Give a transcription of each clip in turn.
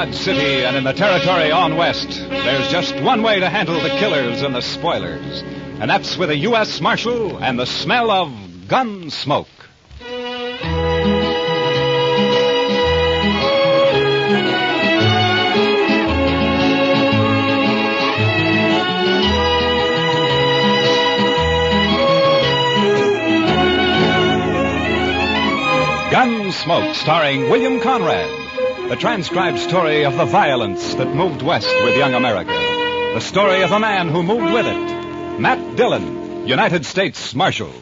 Dodge City and in the territory on west, there's just one way to handle the killers and the spoilers. And that's with a U.S. Marshal and the smell of Gunsmoke. Gunsmoke, starring William Conrad. The transcribed story of the violence that moved west with young America. The story of a man who moved with it. Matt Dillon, United States Marshal.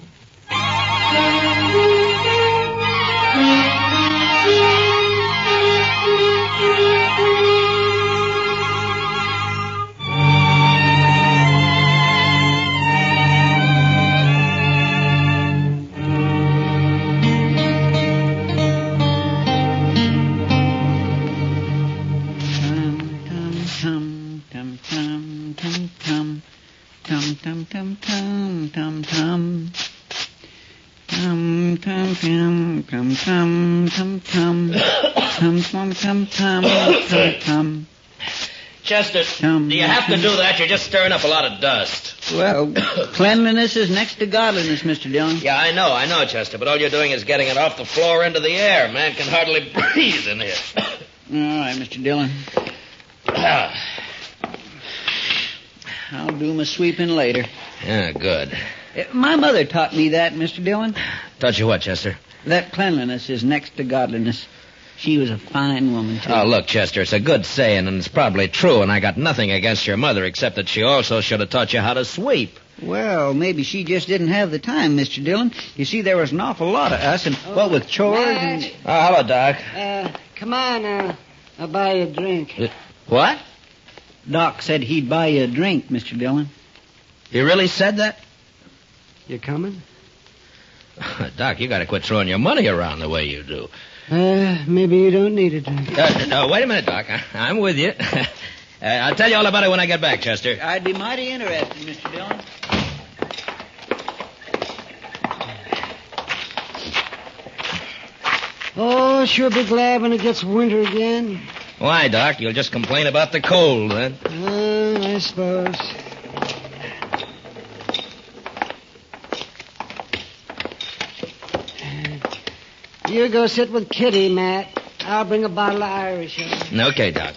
Chester, do you have to do that? You're just stirring up a lot of dust. Well, cleanliness is next to godliness, Mr. Dillon. Yeah, I know, Chester, but all you're doing is getting it off the floor into the air. Man can hardly breathe in here. All right, Mr. Dillon. I'll do my sweeping later. Yeah, good. My mother taught me that, Mr. Dillon. Taught you what, Chester? That cleanliness is next to godliness. She was a fine woman, too. Oh, look, Chester, it's a good saying, and it's probably true, and I got nothing against your mother, except that she also should have taught you how to sweep. Well, maybe she just didn't have the time, Mr. Dillon. You see, there was an awful lot of us, and, with chores and... Oh, hello, Doc. Come on, I'll buy you a drink. What? Doc said he'd buy you a drink, Mr. Dillon. He really said that? You coming? Doc, you gotta quit throwing your money around the way you do. Maybe you don't need a drink. Wait a minute, Doc. I'm with you. I'll tell you all about it when I get back, Chester. I'd be mighty interested, Mr. Dillon. Oh, sure be glad when it gets winter again. Why, Doc? You'll just complain about the cold, then. I suppose. You go sit with Kitty, Matt. I'll bring a bottle of Irish. Okay, Doc.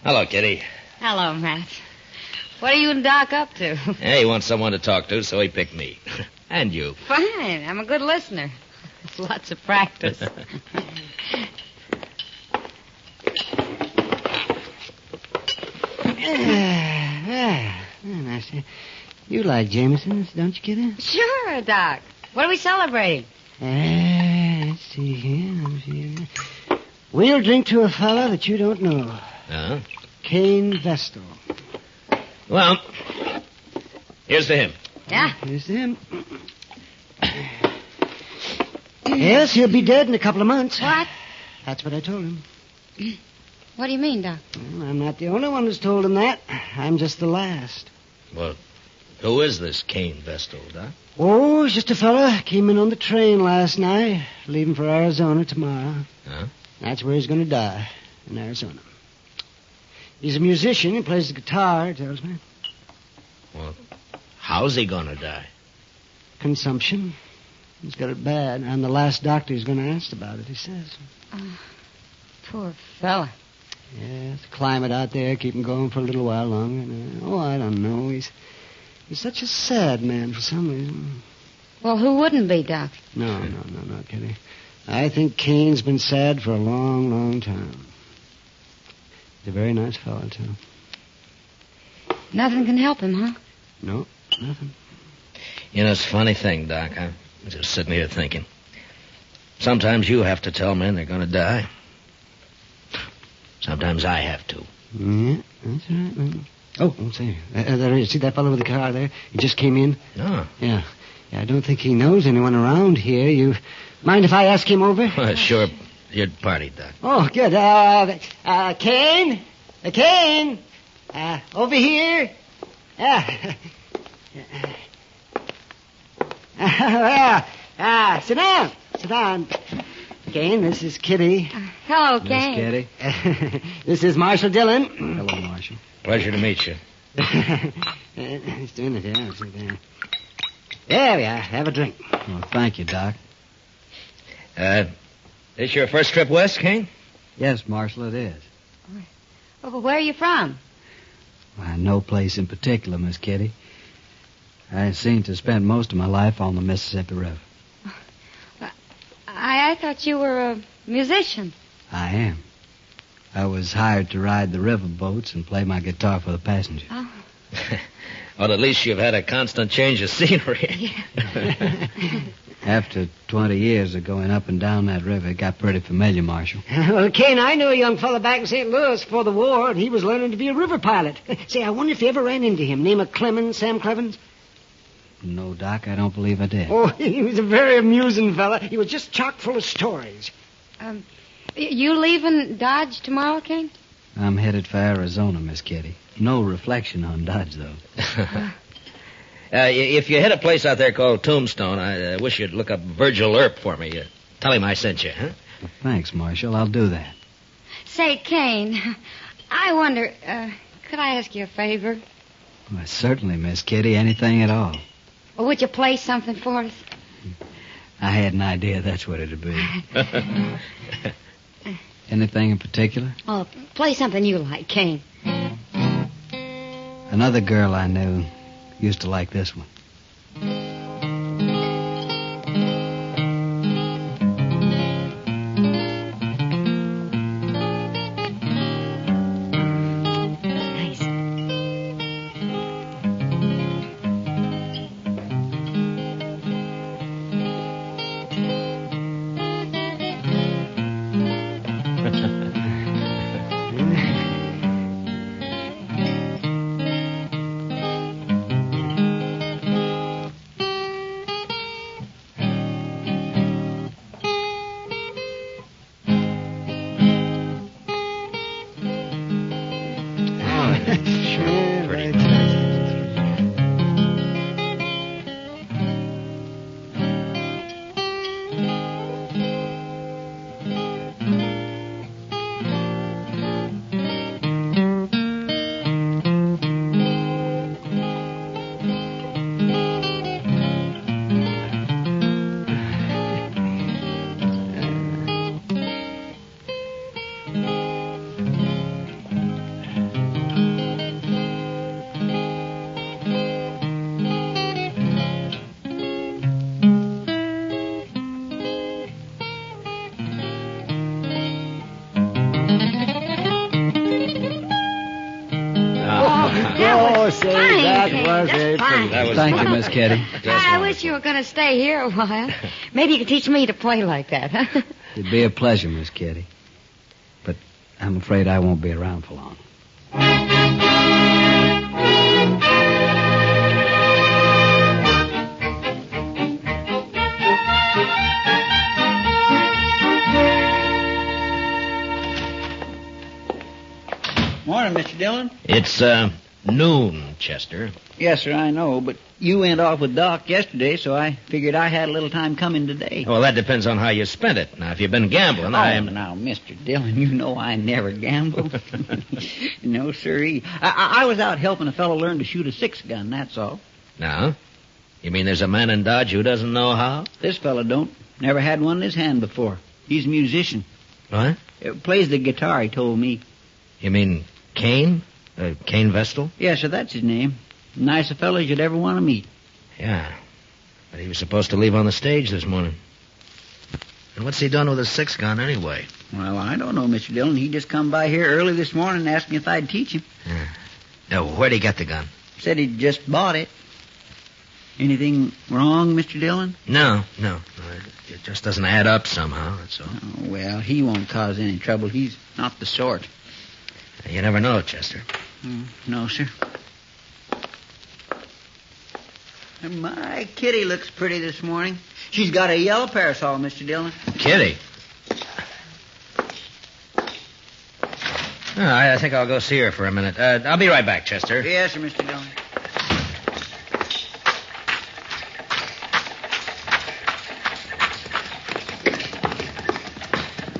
Hello, Kitty. Hello, Matt. What are you and Doc up to? Hey, he wants someone to talk to, so he picked me. And you. Fine. I'm a good listener. Lots of practice. Nice. You like Jameson's, don't you, Kitty? Sure, Doc. What are we celebrating? Let's see here. We'll drink to a fella that you don't know. Uh-huh. Cain Vestal. Well, here's to him. Yeah? Here's to him. Yes, he'll be dead in a couple of months. What? That's what I told him. What do you mean, Doc? Well, I'm not the only one who's told him that. I'm just the last. Well, who is this Cain Vestal, Doc? Oh, he's just a fella. Came in on the train last night, leaving for Arizona tomorrow. Huh? That's where he's going to die, in Arizona. He's a musician. He plays the guitar, he tells me. Well, how's he going to die? Consumption. He's got it bad. I'm the last doctor who's going to ask about it, he says. Poor fella. Yeah, the climate out there keep him going for a little while longer. I don't know. He's such a sad man for some reason. Well, who wouldn't be, Doc? No, Kitty. I think Cain's been sad for a long, long time. He's a very nice fellow, too. Nothing can help him, huh? No, nothing. You know, it's a funny thing, Doc. I'm just sitting here thinking. Sometimes you have to tell men they're going to die. Sometimes I have to. Yeah, that's right, man. Oh, say, there he is. See that fellow with the car there? He just came in. Oh. Yeah, I don't think he knows anyone around here. You mind if I ask him over? Sure. Your party, Doc. Oh, good. Cain? Cain? Over here? Sit down. Sit down. Cain, this is Kitty. Hello, Miss Cain. Kitty. This is Marshal Dillon. Hello, Marshal. Pleasure to meet you. He's doing it, yeah. Sit down. There we are. Have a drink. Well, thank you, Doc. This your first trip west, Cain? Yes, Marshal, it is. Oh, where are you from? Why, no place in particular, Miss Kitty. I seem to spend most of my life on the Mississippi River. I thought you were a musician. I am. I was hired to ride the river boats and play my guitar for the passengers. Oh. Well, at least you've had a constant change of scenery. After 20 years of going up and down that river, it got pretty familiar, Marshal. Well, Cain, I knew a young fella back in St. Louis before the war, and he was learning to be a river pilot. Say, I wonder if you ever ran into him. Name of Clemens, Sam Clemens? No, Doc, I don't believe I did. Oh, he was a very amusing fella. He was just chock full of stories. You leaving Dodge tomorrow, Cain? I'm headed for Arizona, Miss Kitty. No reflection on Dodge, though. If you hit a place out there called Tombstone, I wish you'd look up Virgil Earp for me. Tell him I sent you, huh? Well, thanks, Marshal. I'll do that. Say, Cain, I wonder, could I ask you a favor? Well, certainly, Miss Kitty. Anything at all. Or would you play something for us? I had an idea that's what it'd be. Anything in particular? Oh, play something you like, Cain. Another girl I knew used to like this one. Nice. Thank you, Miss Kitty. I wish you were going to stay here a while. Maybe you could teach me to play like that, huh? It'd be a pleasure, Miss Kitty. But I'm afraid I won't be around for long. Morning, Mr. Dillon. It's, noon, Chester. Yes, sir, I know, but you went off with Doc yesterday, so I figured I had a little time coming today. Well, that depends on how you spent it. Now, if you've been gambling, Now, Mr. Dillon, you know I never gamble. No, sirree. I was out helping a fellow learn to shoot a 6-gun, that's all. Now? You mean there's a man in Dodge who doesn't know how? This fellow don't. Never had one in his hand before. He's a musician. What? Plays the guitar, he told me. You mean Cain? Cain Vestal? Yes, sir, that's his name. Nice a fellow as you'd ever want to meet. Yeah. But he was supposed to leave on the stage this morning. And what's he done with his 6-gun anyway? Well, I don't know, Mr. Dillon. He just come by here early this morning and asked me if I'd teach him. Yeah. Now, where'd he get the gun? Said he'd just bought it. Anything wrong, Mr. Dillon? No. It just doesn't add up somehow, that's all. Oh, well, he won't cause any trouble. He's not the sort. You never know, Chester. No, sir. And my Kitty looks pretty this morning. She's got a yellow parasol, Mr. Dillon. Kitty? Oh, I think I'll go see her for a minute. I'll be right back, Chester. Yes, sir, Mr. Dillon.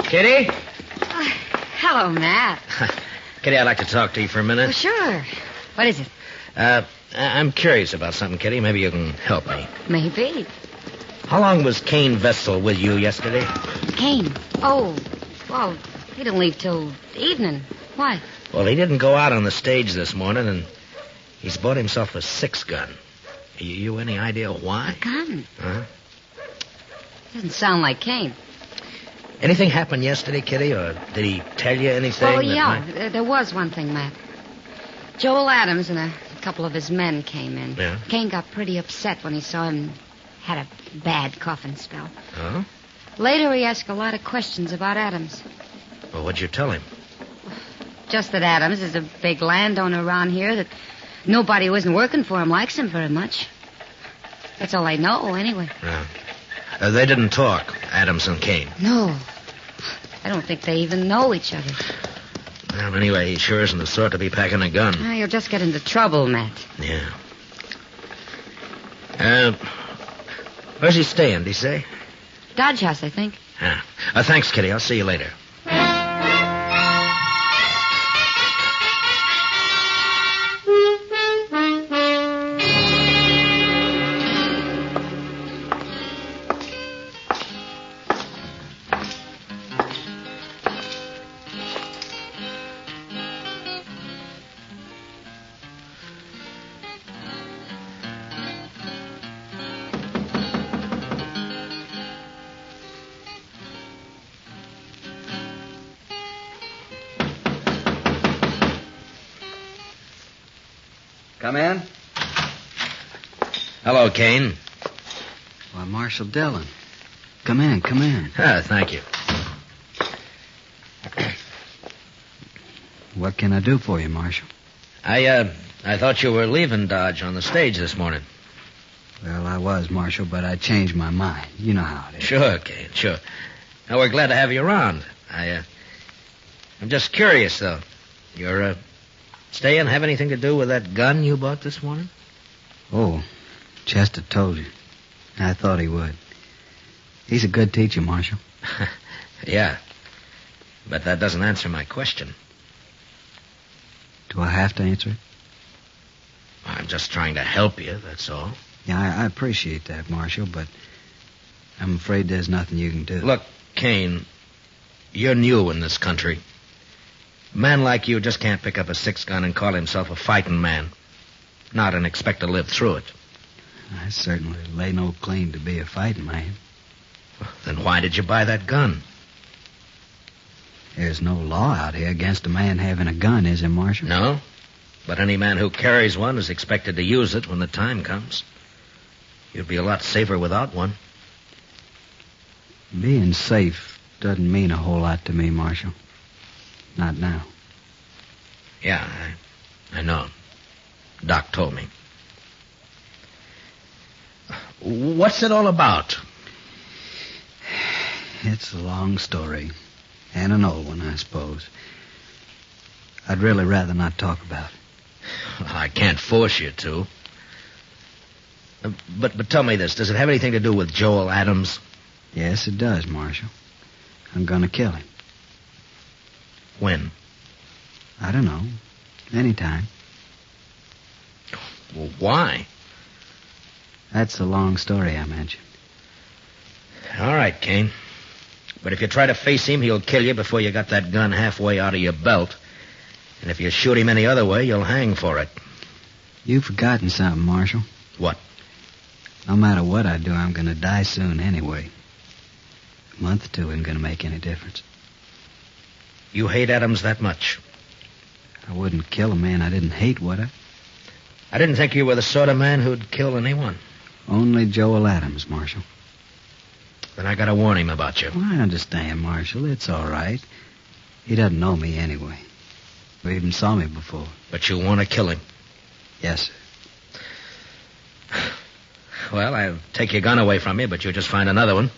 Kitty? Hello, Matt. Kitty, I'd like to talk to you for a minute. Oh, sure. What is it? I'm curious about something, Kitty. Maybe you can help me. Maybe. How long was Cain Vestal with you yesterday? Cain. Oh, well, he didn't leave till evening. Why? Well, he didn't go out on the stage this morning, and he's bought himself a 6-gun. You any idea why? A gun? Huh? Doesn't sound like Cain. Anything happened yesterday, Kitty, or did he tell you anything? Oh, yeah, there was one thing, Matt. Joel Adams and a couple of his men came in. Yeah? Cain got pretty upset when he saw him had a bad coughing spell. Huh? Later, he asked a lot of questions about Adams. Well, what'd you tell him? Just that Adams is a big landowner around here, that nobody who isn't working for him likes him very much. That's all I know, anyway. Yeah. They didn't talk, Adams and Cain. No. I don't think they even know each other. Well, anyway, he sure isn't the sort to be packing a gun. You'll just get into trouble, Matt. Yeah. Where's he staying, did he say? Dodge House, I think. Yeah. Thanks, Kitty. I'll see you later. Come in. Hello, Cain. Why, Marshal Dillon. Come in. Thank you. What can I do for you, Marshal? I thought you were leaving Dodge on the stage this morning. Well, I was, Marshal, but I changed my mind. You know how it is. Sure, Cain, sure. Now, we're glad to have you around. I'm just curious, though. Your staying have anything to do with that gun you bought this morning? Oh, Chester told you. I thought he would. He's a good teacher, Marshal. Yeah. But that doesn't answer my question. Do I have to answer it? I'm just trying to help you, that's all. Yeah, I appreciate that, Marshal, but I'm afraid there's nothing you can do. Look, Cain, you're new in this country. A man like you just can't pick up a 6-gun and call himself a fighting man. Not and expect to live through it. I certainly lay no claim to be a fighting man. Then why did you buy that gun? There's no law out here against a man having a gun, is there, Marshal? No. But any man who carries one is expected to use it when the time comes. You'd be a lot safer without one. Being safe doesn't mean a whole lot to me, Marshal. Not now. Yeah, I know. Doc told me. What's it all about? It's a long story. And an old one, I suppose. I'd really rather not talk about it. I can't force you to. But tell me this. Does it have anything to do with Joel Adams? Yes, it does, Marshal. I'm going to kill him. When? I don't know. Anytime. Well, why? That's a long story I mentioned. All right, Cain. But if you try to face him, he'll kill you before you got that gun halfway out of your belt. And if you shoot him any other way, you'll hang for it. You've forgotten something, Marshal. What? No matter what I do, I'm going to die soon anyway. A month or two isn't going to make any difference. You hate Adams that much? I wouldn't kill a man I didn't hate, would I? I didn't think you were the sort of man who'd kill anyone. Only Joel Adams, Marshal. Then I gotta warn him about you. Well, I understand, Marshal. It's all right. He doesn't know me anyway. We even saw me before. But you want to kill him? Yes, sir. Well, I'll take your gun away from you, but you'll just find another one.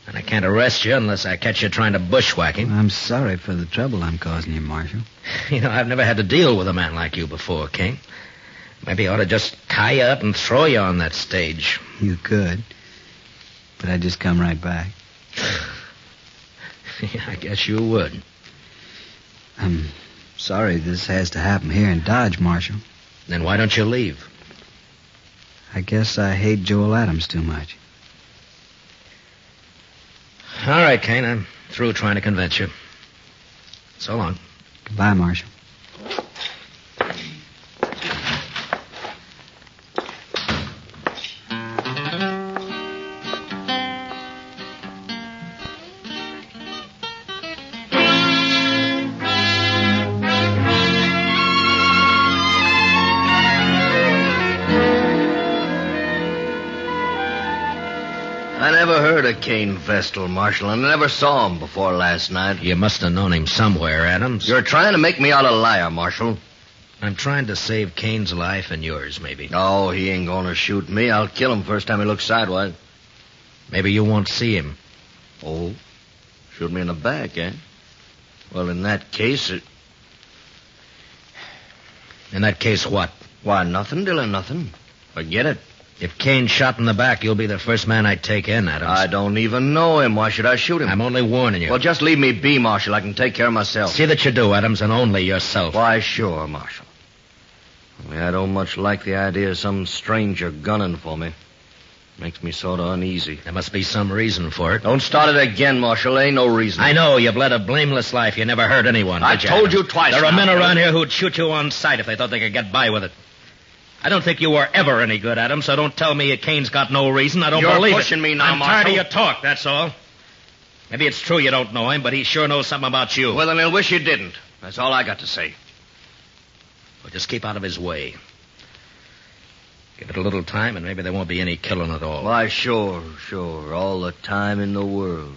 And I can't arrest you unless I catch you trying to bushwhack him. I'm sorry for the trouble I'm causing you, Marshal. You know, I've never had to deal with a man like you before, Cain. Maybe I ought to just tie you up and throw you on that stage. You could. But I'd just come right back. Yeah, I guess you would. I'm sorry this has to happen here in Dodge, Marshal. Then why don't you leave? I guess I hate Joel Adams too much. All right, Cain, I'm through trying to convince you. So long. Goodbye, Marshal. I never heard of Cain Vestal, Marshal, and I never saw him before last night. You must have known him somewhere, Adams. You're trying to make me out a liar, Marshal. I'm trying to save Cain's life and yours, maybe. Oh, he ain't gonna shoot me. I'll kill him first time he looks sidewise. Maybe you won't see him. Oh? Shoot me in the back, eh? Well, in that case, In that case, what? Why, nothing, Dillon, nothing. Forget it. If Cain's shot in the back, you'll be the first man I'd take in, Adams. I don't even know him. Why should I shoot him? I'm only warning you. Well, just leave me be, Marshal. I can take care of myself. See that you do, Adams, and only yourself. Why, sure, Marshal. Only I don't much like the idea of some stranger gunning for me. Makes me sort of uneasy. There must be some reason for it. Don't start it again, Marshal. Ain't no reason. I know. You've led a blameless life. You never hurt anyone. I did you, told Adams? you twice There are now, men Dillon. around here who'd shoot you on sight if they thought they could get by with it. I don't think you were ever any good, Adams, so don't tell me Cain's got no reason. I don't You're believe it. pushing me now, I'm tired of Marshal. your talk, that's all. Maybe it's true you don't know him, but he sure knows something about you. Well, then he'll wish you didn't. That's all I got to say. Well, just keep out of his way. Give it a little time, and maybe there won't be any killing at all. Why, sure. All the time in the world.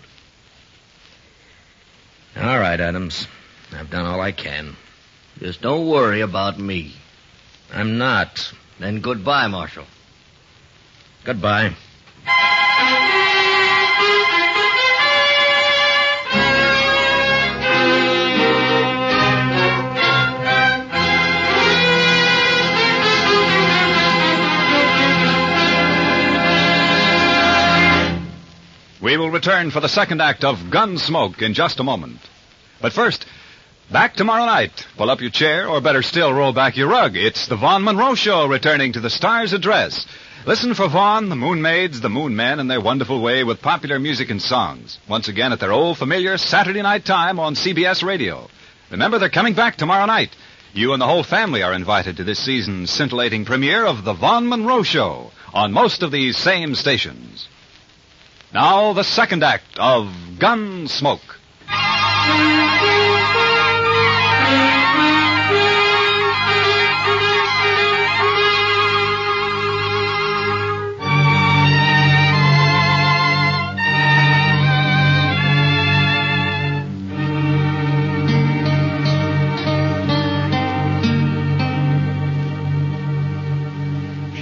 All right, Adams. I've done all I can. Just don't worry about me. I'm not. Then goodbye, Marshal. Goodbye. We will return for the second act of Gunsmoke in just a moment. But first, back tomorrow night. Pull up your chair, or better still, roll back your rug. It's the Vaughn Monroe Show returning to the Star's Address. Listen for Vaughn, the Moon Maids, the Moon Men, in their wonderful way with popular music and songs. Once again at their old familiar Saturday night time on CBS Radio. Remember, they're coming back tomorrow night. You and the whole family are invited to this season's scintillating premiere of the Vaughn Monroe Show on most of these same stations. Now, the second act of Gunsmoke.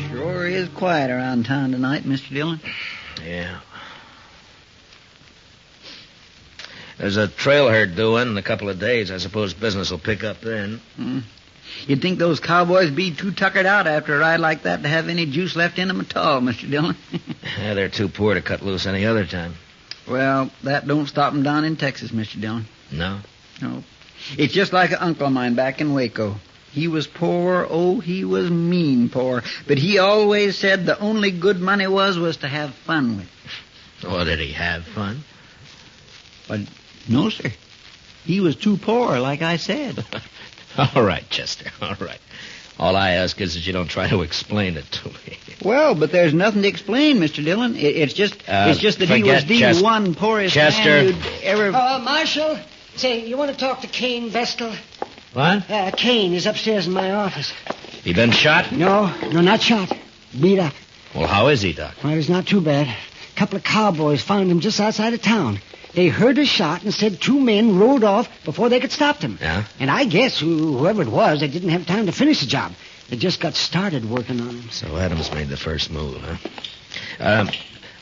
Sure is quiet around town tonight, Mr. Dillon. Yeah. There's a trail herd due in a couple of days. I suppose business will pick up then. You'd think those cowboys be too tuckered out after a ride like that to have any juice left in them at all, Mr. Dillon. Yeah, they're too poor to cut loose any other time. Well, that don't stop them down in Texas, Mr. Dillon. No? No. It's just like an uncle of mine back in Waco. He was poor, he was mean poor. But he always said the only good money was to have fun with. Oh, did he have fun? But no, sir. He was too poor, like I said. All right, Chester, all right. All I ask is that you don't try to explain it to me. Well, but there's nothing to explain, Mr. Dillon. It's just that he was forget the one poorest Chester. man you'd ever... Marshal, say, you want to talk to Cain Vestal? What? Cain is upstairs in my office. He been shot? No, not shot. Beat up. Well, how is he, Doc? Well, he's not too bad. A couple of cowboys found him just outside of town. They heard a shot and said two men rode off before they could stop them. Yeah? And I guess whoever it was, they didn't have time to finish the job. They just got started working on him. So Adams made the first move, huh?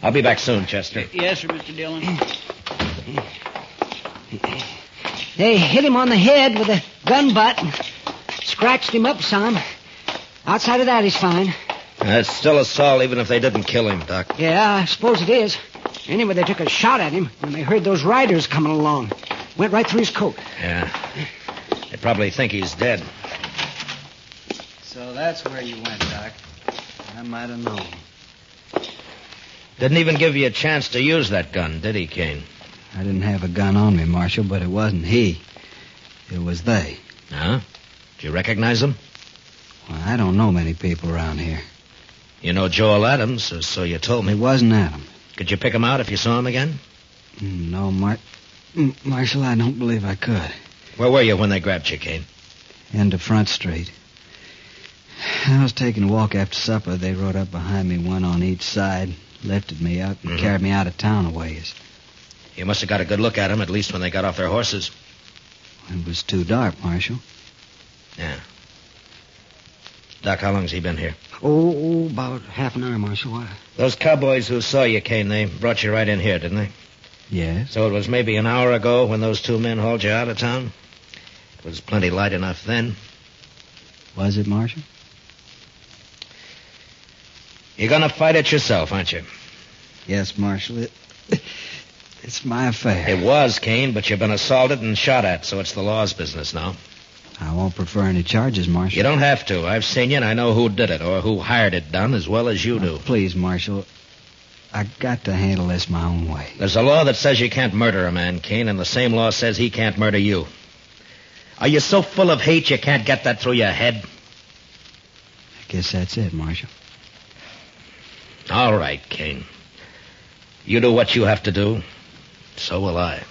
I'll be back soon, Chester. Yes, sir, Mr. Dillon. They hit him on the head with a gun butt and scratched him up some. Outside of that, he's fine. That's still assault, even if they didn't kill him, Doc. Yeah, I suppose it is. Anyway, they took a shot at him when they heard those riders coming along. Went right through his coat. Yeah. They probably think he's dead. So that's where you went, Doc. I might have known. Didn't even give you a chance to use that gun, did he, Cain? I didn't have a gun on me, Marshal, but it wasn't he. It was they. Huh? Did you recognize them? Well, I don't know many people around here. You know Joel Adams, or so you told me. It wasn't Adam. Could you pick him out if you saw him again? No, Marshal, I don't believe I could. Where were you when they grabbed you, Cain? End of Front Street. I was taking a walk after supper. They rode up behind me, one on each side, lifted me up, and carried me out of town a ways. You must have got a good look at them, at least when they got off their horses. It was too dark, Marshal. Yeah. Doc, how long's he been here? Oh, about half an hour, Marshal. Why? Those cowboys who saw you, Cain, they brought you right in here, didn't they? Yes. So it was maybe an hour ago when those two men hauled you out of town? It was plenty light enough then. Was it, Marshal? You're gonna fight it yourself, aren't you? Yes, Marshal. It's my affair. It was, Cain, but you've been assaulted and shot at, so it's the law's business now. I won't prefer any charges, Marshal. You don't have to. I've seen you, and I know who did it, or who hired it done, as well as you do. Please, Marshal. I got to handle this my own way. There's a law that says you can't murder a man, Cain, and the same law says he can't murder you. Are you so full of hate you can't get that through your head? I guess that's it, Marshal. All right, Cain. You do what you have to do. So will I.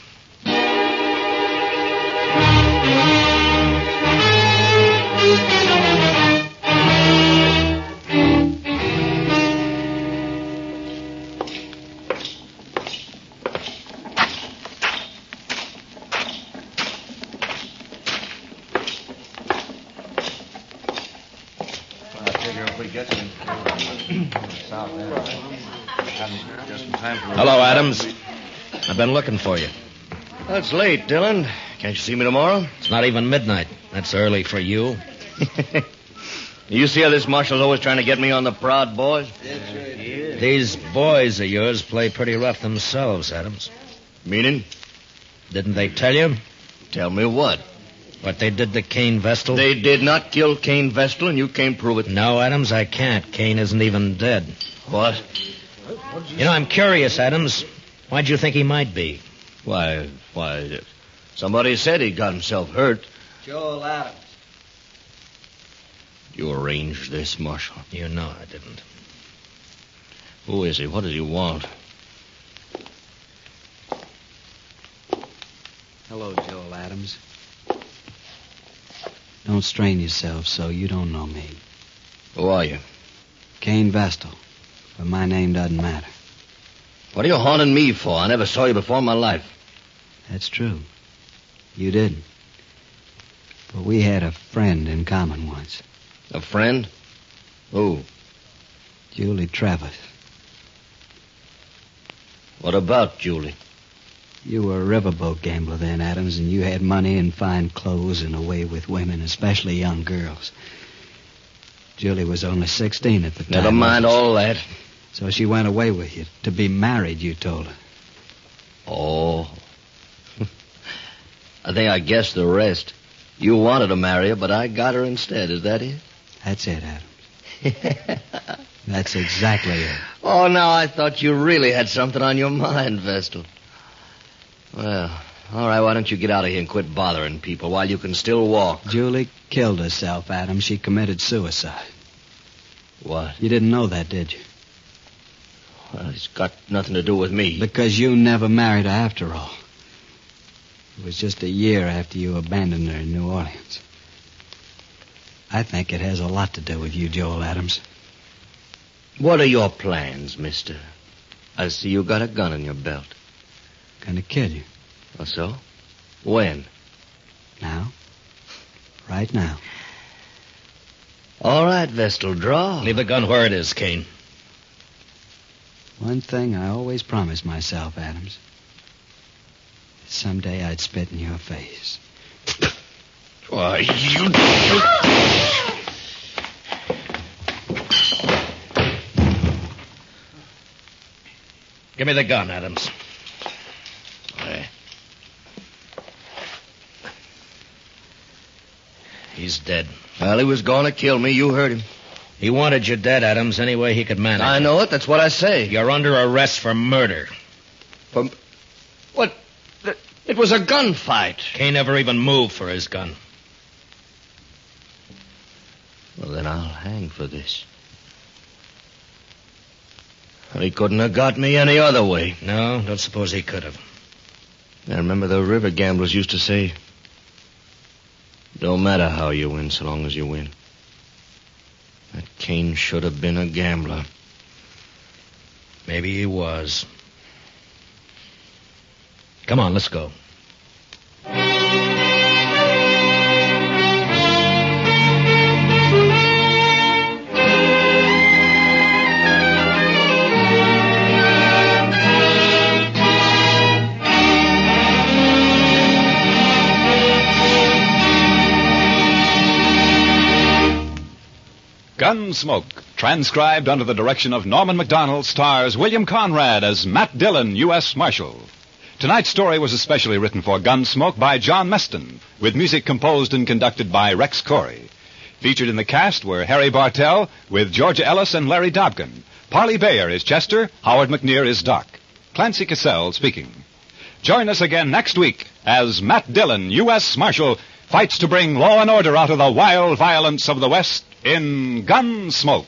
Hello, Adams. I've been looking for you. That's late, Dillon. Can't you see me tomorrow? It's not even midnight. That's early for you. You see how this marshal's always trying to get me on the prod, boys? These boys of yours play pretty rough themselves, Adams. Meaning? Didn't they tell you? Tell me what? What they did to Cain Vestal? They did not kill Cain Vestal, and you can't prove it. No, Adams, I can't. Cain isn't even dead. What? You know, I'm curious, Adams. Why'd you think he might be? Why, somebody said he got himself hurt. Joel Adams. You arranged this, Marshal? You know I didn't. Who is he? What does he want? Hello, Joel Adams. Don't strain yourself so you don't know me. Who are you? Cain Vestal. But my name doesn't matter. What are you haunting me for? I never saw you before in my life. That's true. You didn't. But we had a friend in common once. A friend? Who? Julie Travis. What about Julie? You were a riverboat gambler then, Adams, and you had money and fine clothes and a way with women, especially young girls. Julie was only 16 at the time. Never mind all that. So she went away with you. To be married, you told her. Oh. I think I guessed the rest. You wanted to marry her, but I got her instead. Is that it? That's it, Adams. That's exactly it. Oh, now I thought you really had something on your mind, Vestal. Well, all right, why don't you get out of here and quit bothering people while you can still walk? Julie killed herself, Adams. She committed suicide. What? You didn't know that, did you? Well, it's got nothing to do with me. Because you never married her after all. It was just a year after you abandoned her in New Orleans. I think it has a lot to do with you, Joel Adams. What are your plans, mister? I see you got a gun in your belt. Gonna kill you. Oh, so? When? Now. Right now. All right, Vestal, draw. Leave the gun where it is, Cain. One thing I always promised myself, Adams. Someday I'd spit in your face. Why, you... Give me the gun, Adams. He's dead. Well, he was going to kill me. You heard him. He wanted you dead, Adams, any way he could manage. I know it. That's what I say. You're under arrest for murder. What? It was a gunfight. Cain never even moved for his gun. Well, then I'll hang for this. Well, he couldn't have got me any other way. No, don't suppose he could have. I remember the river gamblers used to say, don't matter how you win so long as you win. That Cain should have been a gambler. Maybe he was. Come on, let's go. Gunsmoke, transcribed under the direction of Norman Macdonald, stars William Conrad as Matt Dillon, U.S. Marshal. Tonight's story was especially written for Gunsmoke by John Meston, with music composed and conducted by Rex Corey. Featured in the cast were Harry Bartell with Georgia Ellis and Larry Dobkin. Parley Bayer is Chester, Howard McNear is Doc. Clancy Cassell speaking. Join us again next week as Matt Dillon, U.S. Marshal, fights to bring law and order out of the wild violence of the West in Gunsmoke.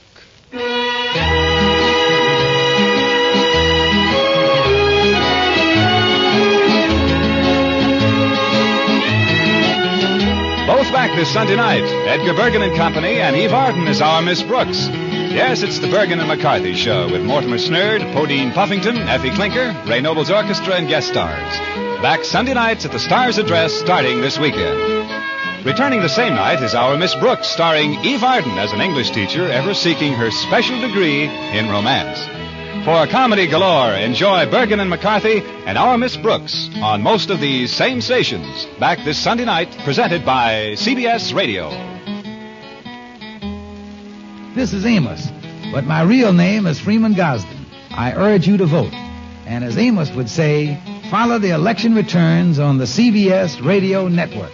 Both back this Sunday night. Edgar Bergen and Company and Eve Arden is our Miss Brooks. Yes, it's the Bergen and McCarthy Show with Mortimer Snerd, Podine Puffington, Effie Clinker, Ray Noble's Orchestra, and guest stars. Back Sunday nights at the Star's Address starting this weekend. Returning the same night is our Miss Brooks, starring Eve Arden as an English teacher ever seeking her special degree in romance. For comedy galore, enjoy Bergen and McCarthy and our Miss Brooks on most of these same stations. Back this Sunday night, presented by CBS Radio. This is Amos, but my real name is Freeman Gosden. I urge you to vote. And as Amos would say, follow the election returns on the CBS Radio Network.